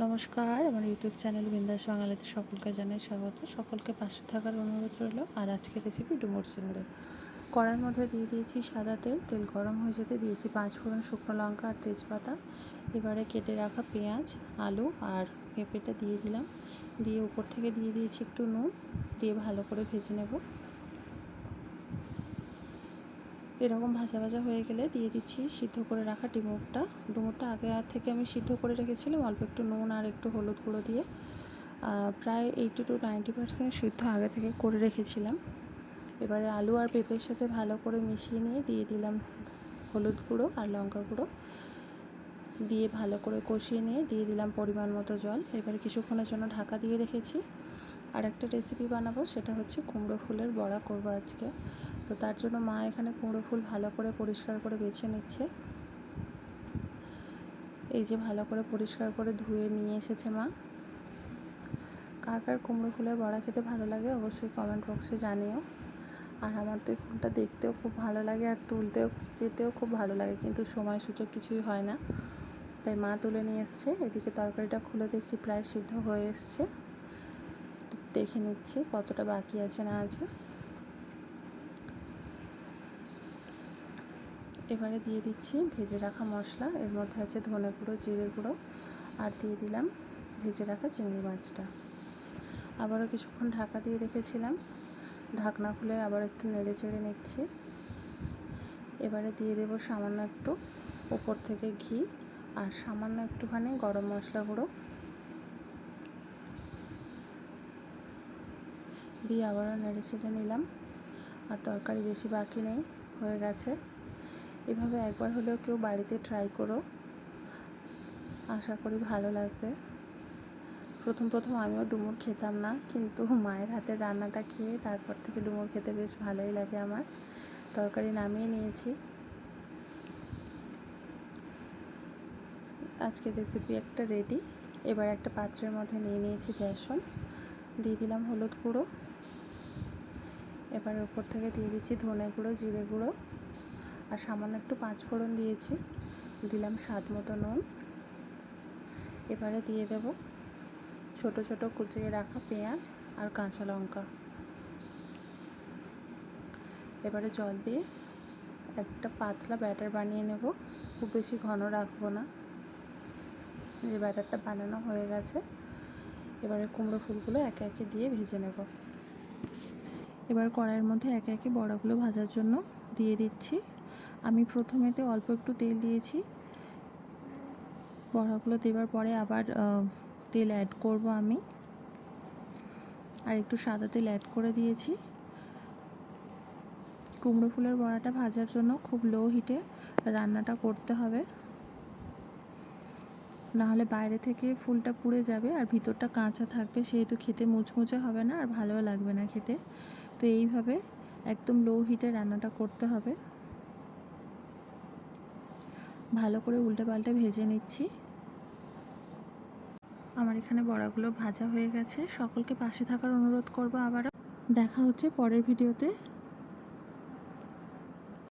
নমস্কার, আমার YouTube channel বিন্দাস বাঙালিতে সকলকে জানাই স্বাগত। সকলকে পাশে থাকার অনুরোধ রইল। আর আজকের রেসিপি ডুমুর চিংড়ি। কড়াইয়ের মধ্যে দিয়ে দিয়েছি সাদা তেল। তেল গরম হয়ে যেতে দিয়েছি 5 ফোড়ন, শুকনো লঙ্কা আর তেজপাতা। এবারে কেটে রাখা পেঁয়াজ, আলু আর পেঁপেটা দিয়ে দিলাম। দিয়ে উপর থেকে দিয়ে দিয়েছি একটু নুন, দিয়ে ভালো করে ভেজে নেব। এরকম ভাজা ভাজা হয়ে গেলে দিয়ে দিচ্ছি সিদ্ধ করে রাখা ডুমুরটা আগে থেকে আমি সিদ্ধ করে রেখেছিলাম অল্প একটু নুন আর একটু হলুদ গুঁড়ো দিয়ে। প্রায় 80 to 90% সিদ্ধ আগে থেকে করে রেখেছিলাম। এবারে আলু আর পেঁপের সাথে ভালো করে মিশিয়ে নিয়ে দিয়ে দিলাম হলুদ গুঁড়ো আর লঙ্কা গুঁড়ো, দিয়ে ভালো করে কষিয়ে নিয়ে দিয়ে দিলাম পরিমাণ মতো জল। এবারে কিছুক্ষণের জন্য ঢাকা দিয়ে রেখেছি। আর একটা রেসিপি বানাবো, সেটা হচ্ছে কুমড়ো ফুলের বড়া করব আজকে। তো তার জন্য মা এখানে কুমড়ো ফুল ভালো করে পরিষ্কার করে বেছে নিচ্ছে। এই যে ভালো করে পরিষ্কার করে ধুয়ে নিয়ে এসেছে মা। কার কার কুমড়ো ফুলের বড়া খেতে ভালো লাগে অবশ্যই কমেন্ট বক্সে জানিও। আর আমার তো এই ফুলটা দেখতেও খুব ভালো লাগে আর যেতেও খুব ভালো লাগে, কিন্তু সময় সুযোগ কিছুই হয় না, তাই মা তুলে নিয়ে এসছে। এদিকে তরকারিটা খুলে দেখছি প্রায় সিদ্ধ হয়ে এসছে। দেখে নিচ্ছি কতটা বাকি আছে না আছে। এবারে দিয়ে দিচ্ছি ভেজে রাখা মশলা। এর মধ্যে আছে ধনে গুঁড়ো, জিরে গুঁড়ো, আর দিয়ে দিলাম ভেজে রাখা চিংড়ি মাছটা। আবারও কিছুক্ষণ ঢাকা দিয়ে রেখেছিলাম। ঢাকনা খুলে আবার একটু নেড়ে চেড়ে নিচ্ছি। এবারে দিয়ে দেব সামান্য একটু উপর থেকে ঘি আর সামান্য একটুখানি গরম মশলা গুঁড়ো দিয়ে আবারও নেড়ে চেড়ে নিলাম। আর তরকারি বেশি বাকি নেই, হয়ে গেছে। এভাবে একবার হলেও কেউ বাড়িতে ট্রাই করো, আশা করি ভালো লাগবে। প্রথম আমিও ডুমুর খেতাম না, কিন্তু মায়ের হাতের রান্নাটা খেয়ে তারপর থেকে ডুমুর খেতে বেশ ভালোই লাগে আমার। তরকারি নামিয়ে নিয়েছি। আজকের রেসিপি একটা রেডি। এবার একটা পাত্রের মধ্যে নিয়ে নিয়েছি বেসন, দিয়ে দিলাম হলুদ গুঁড়ো। এবার উপর থেকে দিয়ে দিচ্ছি ধনে গুঁড়ো, জিরে গুঁড়ো আর সামান্য একটু 5 ফোড়ন দিয়েছি। দিলাম স্বাদ মতো নুন। এবারে দিয়ে দেব ছোট ছোট কুচিয়ে রাখা পেঁয়াজ আর কাঁচা লঙ্কা। এবারে জল দিয়ে একটা পাতলা ব্যাটার বানিয়ে নেব, খুব বেশি ঘন রাখবো না। এই ব্যাটারটা বানানো হয়ে গেছে। এবারে কুমড়ো ফুলগুলো একে একে দিয়ে ভেজে নেব। এবার কড়াইয়ের মধ্যে একে একে বড়াগুলো ভাজার জন্য দিয়ে দিচ্ছি। আমি প্রথমেতে অল্প একটু তেল দিয়েছি, বড়াগুলো দেওয়ার পরে আবার তেল অ্যাড করব আমি, আর একটু সাদা তেল অ্যাড করে দিয়েছি। কুমড়ো ফুলের বড়াটা ভাজার জন্য খুব লো হিটে রান্নাটা করতে হবে, নাহলে বাইরে থেকে ফুলটা পুড়ে যাবে আর ভিতরটা কাঁচা থাকবে, সেহেতু খেতে মুচমুচে হবে না আর ভালোও লাগবে না খেতে। তো এইভাবে একদম লো হিটে রান্নাটা করতে হবে। ভালো করে উল্টে পাল্টে ভেজে নিচ্ছি। আমার এখানে বড়াগুলো ভাজা হয়ে গেছে। সকলকে পাশে থাকার অনুরোধ করব। আবারও দেখা হচ্ছে পরের ভিডিওতে।